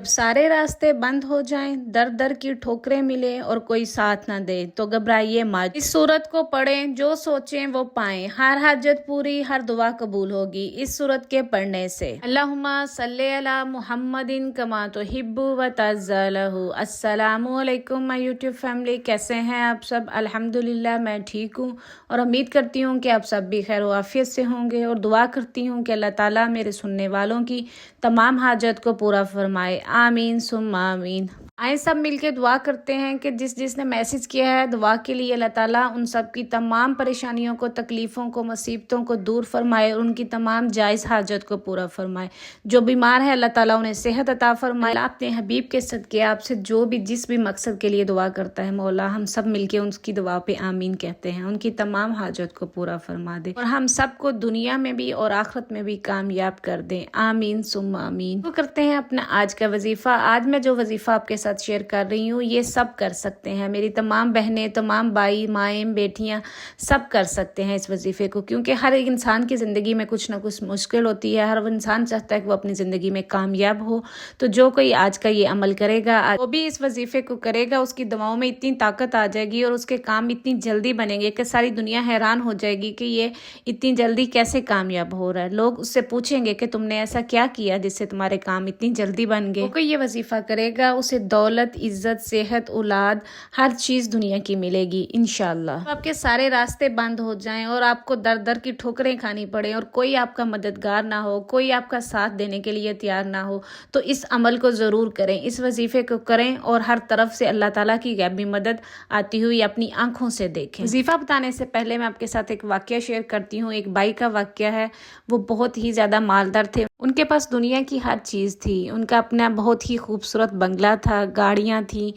सारे रास्ते बंद हो जाएं, दर दर की ठोकरें मिले और कोई साथ ना दे तो घबराइए मत। इस सूरत को पढ़ें, जो सोचें वो पाएं, हर हाजत पूरी, हर दुआ कबूल होगी इस सूरत के पढ़ने से। अल्लाहुम्मा सल्ले अला मुहम्मदिन कमा तुहिब्बु व तज़्ज़लहु। अस्सलामु अलैकुम माय यूट्यूब फैमिली, कैसे हैं आप सब? अल्हम्दुलिल्लाह मैं ठीक हूँ और उम्मीद करती हूँ कि आप सब भी खैर आफियत से होंगे और दुआ करती हूँ कि अल्लाह ताला मेरे सुनने वालों की तमाम हाजत को पूरा फरमाए। आमीन सुम्मा आमीन। आए सब मिलके दुआ करते हैं कि जिसने मैसेज किया है दुआ के लिए अल्लाह ताला उन सब की तमाम परेशानियों को, तकलीफ़ों को, मुसीबतों को दूर फरमाए और उनकी तमाम जायज़ हाजत को पूरा फरमाए। जो बीमार है अल्लाह ताला उन्हें सेहत अता फरमाए। अपने हबीब के सदके आपसे जो भी जिस भी मकसद के लिए दुआ करता है मौला, हम सब मिलके उसकी दुआ पे आमीन कहते हैं, उनकी तमाम हाजत को पूरा फरमा दे और हम सबको दुनिया में भी और आखिरत में भी कामयाब कर दें। आमीन सुम्मा आमीन। तो करते हैं अपना आज का वजीफ़ा। आज मैं जो वजीफ़ा आपके साथ शेयर कर रही हूँ ये सब कर सकते हैं, मेरी तमाम बहनें, तमाम भाई, माएँ, बेटियाँ सब कर सकते हैं इस वजीफ़े को, क्योंकि हर एक इंसान की ज़िंदगी में कुछ ना कुछ मुश्किल होती है। हर इंसान चाहता है कि वो अपनी ज़िंदगी में कामयाब हो। तो जो कोई आज का ये अमल करेगा, वो भी इस वजीफ़े को करेगा, उसकी दवाओं में इतनी ताकत आ जाएगी और उसके काम इतनी जल्दी बनेंगे कि सारी दुनिया हैरान हो जाएगी कि ये इतनी जल्दी कैसे कामयाब हो रहा है। लोग उससे पूछेंगे कि तुमने ऐसा क्या किया जिससे तुम्हारे काम इतनी जल्दी बन गए। कोई ये वजीफ़ा करेगा उसे दौलत, इज्जत, सेहत, औलाद, हर चीज़ दुनिया की मिलेगी इंशाल्लाह। तो आपके सारे रास्ते बंद हो जाएं और आपको दर दर की ठोकरें खानी पड़े और कोई आपका मददगार ना हो, कोई आपका साथ देने के लिए तैयार ना हो, तो इस अमल को ज़रूर करें, इस वजीफ़े को करें और हर तरफ से अल्लाह ताला की गैबी मदद आती हुई अपनी आंखों से देखें। वजीफ़ा बताने से पहले मैं आपके साथ एक वाक़या शेयर करती हूँ। एक भाई का वाक़या है। वो बहुत ही ज़्यादा मालदार थे, उनके पास दुनिया की हर चीज़ थी। उनका अपना बहुत ही खूबसूरत बंगला था, गाड़ियाँ थी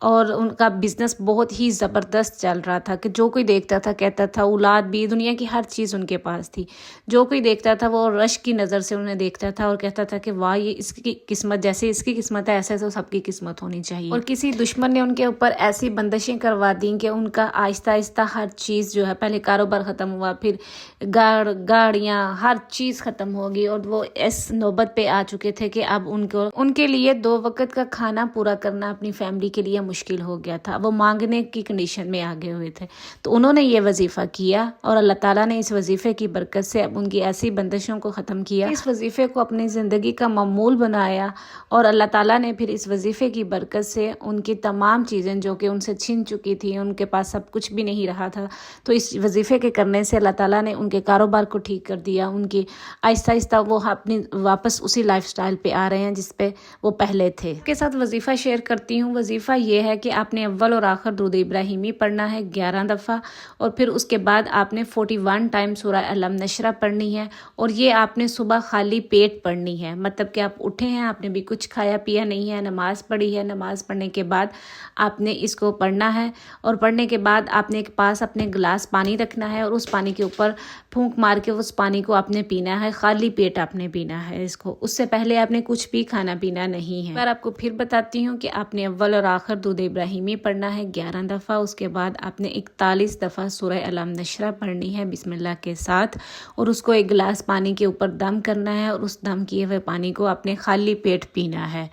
और उनका बिजनेस बहुत ही ज़बरदस्त चल रहा था कि जो कोई देखता था कहता था, औलाद भी, दुनिया की हर चीज़ उनके पास थी। जो कोई देखता था वो रश की नज़र से उन्हें देखता था और कहता था कि वाह, ये इसकी किस्मत, जैसे इसकी किस्मत है ऐसे तो सबकी किस्मत होनी चाहिए। और किसी दुश्मन ने उनके ऊपर ऐसी बंदिशें करवा दी कि उनका आहिस्ता आहिस्ता हर चीज़ जो है, पहले कारोबार ख़त्म हुआ, फिर गाड़ियाँ, हर चीज़ ख़त्म होगी और वो इस नौबत पे आ चुके थे कि अब उनके लिए 2 वक्त का खाना पूरा करना अपनी फैमिली के लिए मुश्किल हो गया था। वो मांगने की कंडीशन में आ गए हुए थे। तो उन्होंने ये वजीफ़ा किया और अल्लाह ताला ने इस वजीफ़े की बरकत से अब उनकी ऐसी बंदिशों को ख़त्म किया, इस वजीफ़े को अपनी ज़िंदगी का मामूल बनाया और अल्लाह ताला ने फिर इस वजीफ़े की बरकत से उनकी तमाम चीज़ें जो कि उनसे छिन चुकी थी, उनके पास सब कुछ भी नहीं रहा था, तो इस वजीफ़े के करने से अल्लाह ताला ने उनके कारोबार को ठीक कर दिया। उनकी आहिस्ता आहिस्ता वो अपनी वापस उसी लाइफस्टाइल पे आ रहे हैं जिस पे वो पहले थे। के साथ वजीफ़ा शेयर करती हूँ। वजीफ़ा ये है कि आपने अव्वल और आखिर दुरूद इब्राहिमी पढ़ना है 11 दफ़ा और फिर उसके बाद आपने 41 टाइम सूरह अलम नशरा पढ़नी है और ये आपने सुबह खाली पेट पढ़नी है। मतलब कि आप उठे हैं, आपने भी कुछ खाया पिया नहीं है, नमाज़ पढ़ी है, नमाज़ पढ़ने के बाद आपने इसको पढ़ना है और पढ़ने के बाद आपने एक पास अपने गिलास पानी रखना है और उस पानी के ऊपर फूंक मार के उस पानी को आपने पीना है। खाली पेट आपने पीना है इसको, उससे पहले आपने कुछ भी खाना पीना नहीं है। पर आपको फिर बताती हूँ कि आपने अव्वल और आखिर दुरूद इब्राहिमी पढ़ना है 11 दफ़ा। उसके बाद आपने 41 दफ़ा सूरह अलम नशरा पढ़नी है बिस्मिल्लाह के साथ और उसको एक गिलास पानी के ऊपर दम करना है और उस दम किए हुए पानी को आपने खाली पेट पीना है।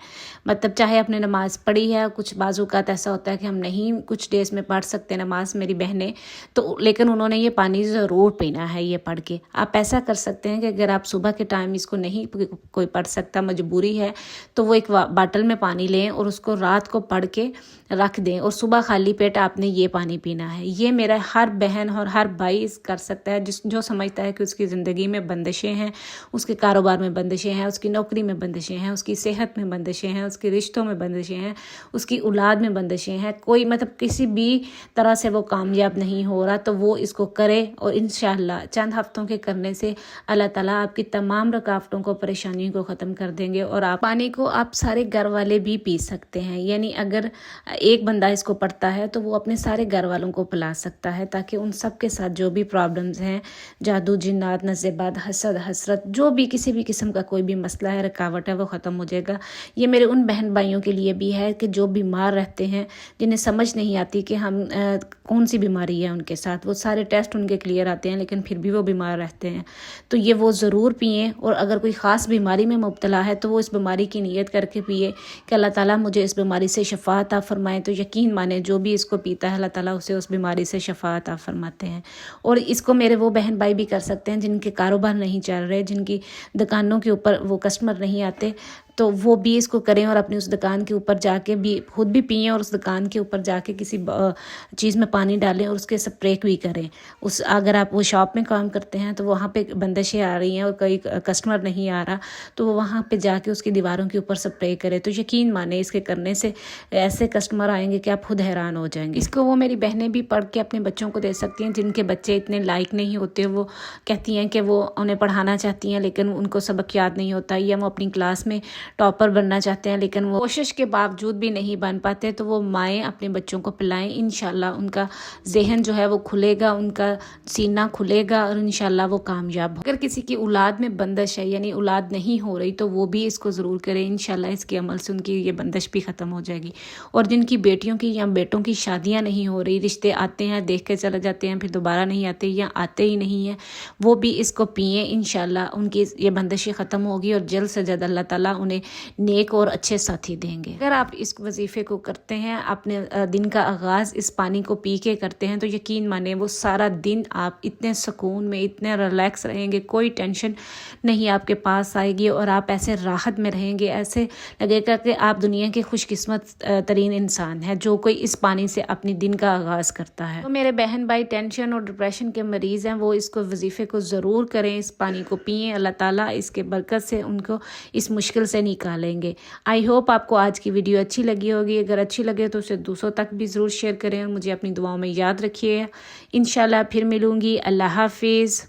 मतलब चाहे आपने नमाज पढ़ी है, कुछ बाज़ात ऐसा होता है कि हम नहीं कुछ डेज में पढ़ सकते नमाज, मेरी बहनें, तो लेकिन उन्होंने ये पानी ज़रूर पीना है ये पढ़ के। आप ऐसा कर सकते हैं कि अगर आप सुबह के टाइम इसको नहीं कोई पढ़ सकता, मजबूरी है, तो वो एक बाटल में पानी लें और उसको रात को पढ़ के रख दें और सुबह खाली पेट आपने ये पानी पीना है। ये मेरा हर बहन और हर भाई इस कर सकता है जो समझता है कि उसकी ज़िंदगी में बंदिशें हैं, उसके कारोबार में बंदिशें हैं, उसकी नौकरी में बंदिशें हैं, उसकी सेहत में बंदिशें हैं, उसके रिश्तों में बंदिशें हैं, उसकी औलाद में बंदिशें हैं, कोई मतलब किसी भी तरह से वो कामयाब नहीं हो रहा, तो वो इसको करे और इंशाअल्लाह चंद हफ्तों के करने से अल्लाह ताला आपकी तमाम रुकावटों को, परेशानियों को ख़त्म कर देंगे। और आप पानी को आप सारे घर वाले भी पी सकते हैं, यानी अगर एक बंदा इसको पढ़ता है तो वो अपने सारे घर वालों को पिला सकता है, ताकि उन सब के साथ जो भी प्रॉब्लम्स हैं, जादू, जिन्नात, नज़ेबाद, हसद, हसरत, जो भी किसी भी किस्म का कोई भी मसला है, रुकावट है, वो ख़त्म हो जाएगा। ये मेरे उन बहन भाइयों के लिए भी है कि जो बीमार रहते हैं, जिन्हें समझ नहीं आती कि हम कौन सी बीमारी है उनके साथ, वो सारे टेस्ट उनके क्लियर आते हैं लेकिन फिर भी वो बीमार रहते हैं, तो ये वो ज़रूर पिएँ। और अगर کوئی خاص بیماری میں مبتلا ہے تو وہ اس بیماری کی نیت کر کے پیے کہ اللہ تعالیٰ مجھے اس بیماری سے شفا عطا فرمائے، تو یقین مانے جو بھی اس کو پیتا ہے اللہ تعالیٰ اسے اس بیماری سے شفا عطا فرماتے ہیں۔ اور اس کو میرے وہ بہن بھائی بھی کر سکتے ہیں جن کے کاروبار نہیں چل رہے، جن کی دکانوں کے اوپر وہ کسٹمر نہیں آتے، تو وہ بھی اس کو کریں اور اپنی اس دکان کے اوپر جا کے بھی خود بھی پئیں اور اس دکان کے اوپر جا کے کسی چیز میں پانی ڈالیں اور اس کے سپرے بھی کریں۔ اگر آپ وہ شاپ میں کام کرتے ہیں تو وہاں پہ بندشیں آ رہی ہیں اور کوئی کسٹمر نہیں آ رہا تو وہ وہاں پہ جا کے اس کی دیواروں کے اوپر سپرے کرے، تو یقین مانے اس کے کرنے سے ایسے کسٹمر آئیں گے کہ آپ خود حیران ہو جائیں گے۔ اس کو وہ میری بہنیں بھی پڑھ کے اپنے بچوں کو دے سکتی ہیں جن کے بچے اتنے لائق نہیں ہوتے، وہ کہتی ہیں کہ وہ انہیں پڑھانا چاہتی ہیں لیکن ان کو سبق یاد نہیں ہوتا، یا وہ اپنی کلاس میں ٹاپر بننا چاہتے ہیں لیکن وہ کوشش کے باوجود بھی نہیں بن پاتے، تو وہ مائیں اپنے بچوں کو پلائیں، انشاءاللہ ان کا ذہن جو ہے وہ کھلے گا، ان کا سینہ کھلے گا اور انشاءاللہ وہ کامیاب ہو۔ اگر کسی کی اولاد میں بندش ہے یعنی اولاد نہیں ہو رہی تو وہ بھی اس کو ضرور کرے، انشاءاللہ اس کے عمل سے ان کی یہ بندش بھی ختم ہو جائے گی۔ اور جن کی بیٹیوں کی یا بیٹوں کی شادیاں نہیں ہو رہی، رشتے آتے ہیں دیکھ کے چلے جاتے ہیں پھر دوبارہ نہیں آتے یا آتے ہی نہیں ہیں، وہ بھی اس کو پئیں، انشاءاللہ ان کی یہ بندشیں ختم ہوگی اور جلد سے جلد اللہ تعالیٰ انہیں نیک اور اچھے ساتھی دیں گے۔ اگر آپ اس وظیفے کو کرتے ہیں، اپنے دن کا آغاز اس پانی کو پی کے کرتے ہیں، تو یقین مانیں وہ سارا دن آپ اتنے سکون میں اتنے ریلیکس رہیں گے، کوئی ٹینشن نہیں آپ کے پاس آئے گی اور آپ ایسے راحت میں رہیں گے، ایسے لگے گا کہ آپ دنیا کے خوش قسمت ترین انسان ہیں جو کوئی اس پانی سے اپنی دن کا آغاز کرتا ہے۔ تو میرے بہن بھائی ٹینشن اور ڈپریشن کے مریض ہیں، وہ اس کو وظیفے کو ضرور کریں، اس پانی کو پئیں، اللہ تعالیٰ اس کے برکت سے ان کو اس مشکل سے نکالیں گے۔ آئی ہوپ آپ کو آج کی ویڈیو اچھی لگی ہوگی، اگر اچھی لگے تو اسے دوسروں تک بھی ضرور شیئر کریں اور مجھے اپنی دعاؤں میں یاد رکھیے۔ انشاءاللہ پھر ملوں گی، اللہ حافظ۔